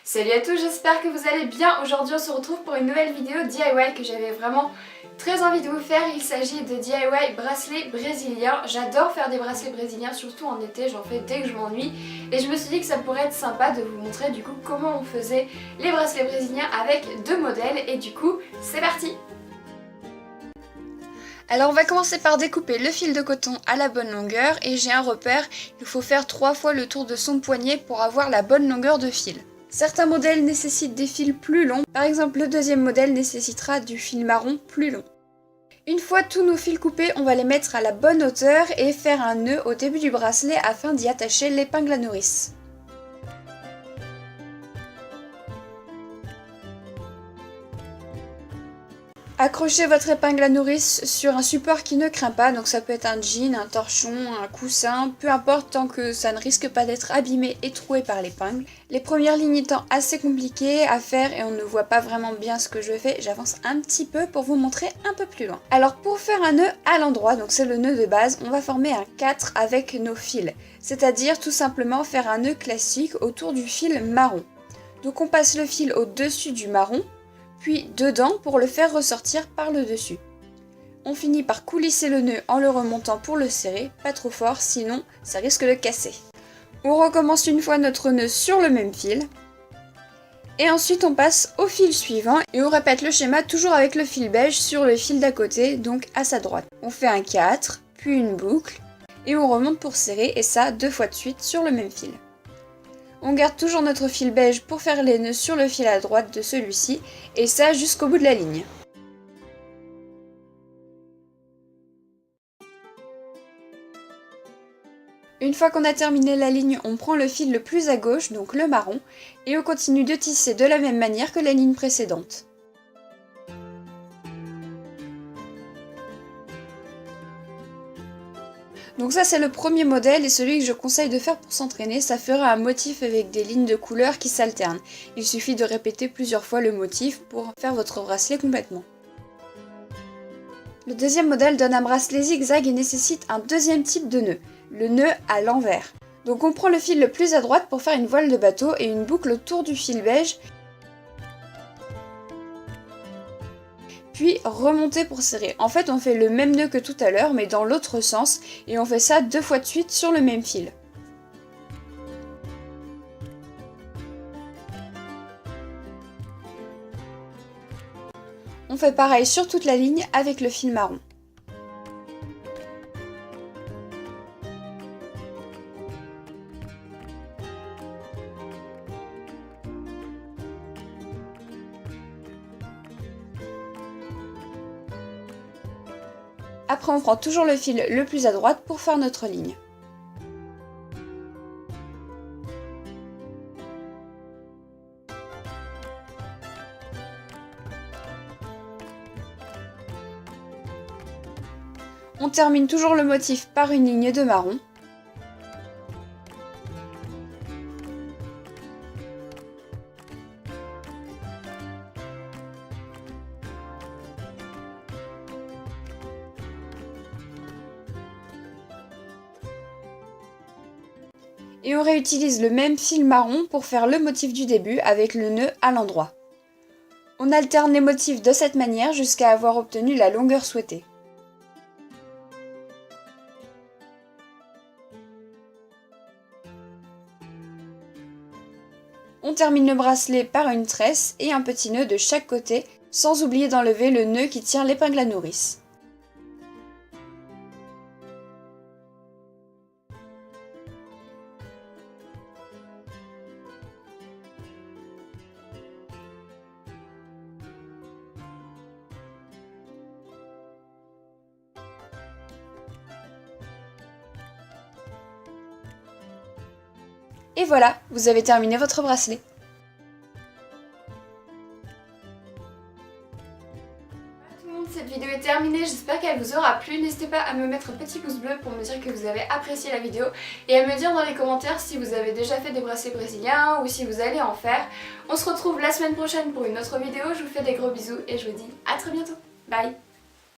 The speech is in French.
Salut à tous, j'espère que vous allez bien. Aujourd'hui on se retrouve pour une nouvelle vidéo DIY que j'avais vraiment très envie de vous faire. Il s'agit de DIY bracelets brésiliens. J'adore faire des bracelets brésiliens, surtout en été, j'en fais dès que je m'ennuie. Et je me suis dit que ça pourrait être sympa de vous montrer du coup comment on faisait les bracelets brésiliens avec deux modèles. Et du coup, c'est parti! Alors on va commencer par découper le fil de coton à la bonne longueur et j'ai un repère, il faut faire 3 fois le tour de son poignet pour avoir la bonne longueur de fil. Certains modèles nécessitent des fils plus longs, par exemple le deuxième modèle nécessitera du fil marron plus long. Une fois tous nos fils coupés, on va les mettre à la bonne hauteur et faire un nœud au début du bracelet afin d'y attacher l'épingle à nourrice. Accrochez votre épingle à nourrice sur un support qui ne craint pas, donc ça peut être un jean, un torchon, un coussin, peu importe tant que ça ne risque pas d'être abîmé et troué par l'épingle. Les premières lignes étant assez compliquées à faire et on ne voit pas vraiment bien ce que je fais, j'avance un petit peu pour vous montrer un peu plus loin. Alors pour faire un nœud à l'endroit, donc c'est le nœud de base, on va former un 4 avec nos fils, c'est-à-dire tout simplement faire un nœud classique autour du fil marron. Donc on passe le fil au-dessus du marron, puis dedans pour le faire ressortir par le dessus. On finit par coulisser le nœud en le remontant pour le serrer, pas trop fort sinon ça risque de casser. On recommence une fois notre nœud sur le même fil. Et ensuite on passe au fil suivant et on répète le schéma toujours avec le fil beige sur le fil d'à côté, donc à sa droite. On fait un 4, puis une boucle, et on remonte pour serrer et ça 2 fois de suite sur le même fil. On garde toujours notre fil beige pour faire les nœuds sur le fil à droite de celui-ci, et ça jusqu'au bout de la ligne. Une fois qu'on a terminé la ligne, on prend le fil le plus à gauche, donc le marron, et on continue de tisser de la même manière que la ligne précédente. Donc ça c'est le premier modèle et celui que je conseille de faire pour s'entraîner, ça fera un motif avec des lignes de couleurs qui s'alternent. Il suffit de répéter plusieurs fois le motif pour faire votre bracelet complètement. Le deuxième modèle donne un bracelet zigzag et nécessite un deuxième type de nœud, le nœud à l'envers. Donc on prend le fil le plus à droite pour faire une voile de bateau et une boucle autour du fil beige. Puis remonter pour serrer. En fait on fait le même nœud que tout à l'heure mais dans l'autre sens et on fait ça 2 fois de suite sur le même fil. On fait pareil sur toute la ligne avec le fil marron. Après on prend toujours le fil le plus à droite pour faire notre ligne. On termine toujours le motif par une ligne de marron. Et on réutilise le même fil marron pour faire le motif du début avec le nœud à l'endroit. On alterne les motifs de cette manière jusqu'à avoir obtenu la longueur souhaitée. On termine le bracelet par une tresse et un petit nœud de chaque côté, sans oublier d'enlever le nœud qui tient l'épingle à nourrice. Et voilà, vous avez terminé votre bracelet. Tout le monde, cette vidéo est terminée, j'espère qu'elle vous aura plu. N'hésitez pas à me mettre un petit pouce bleu pour me dire que vous avez apprécié la vidéo et à me dire dans les commentaires si vous avez déjà fait des bracelets brésiliens ou si vous allez en faire. On se retrouve la semaine prochaine pour une autre vidéo, je vous fais des gros bisous et je vous dis à très bientôt. Bye!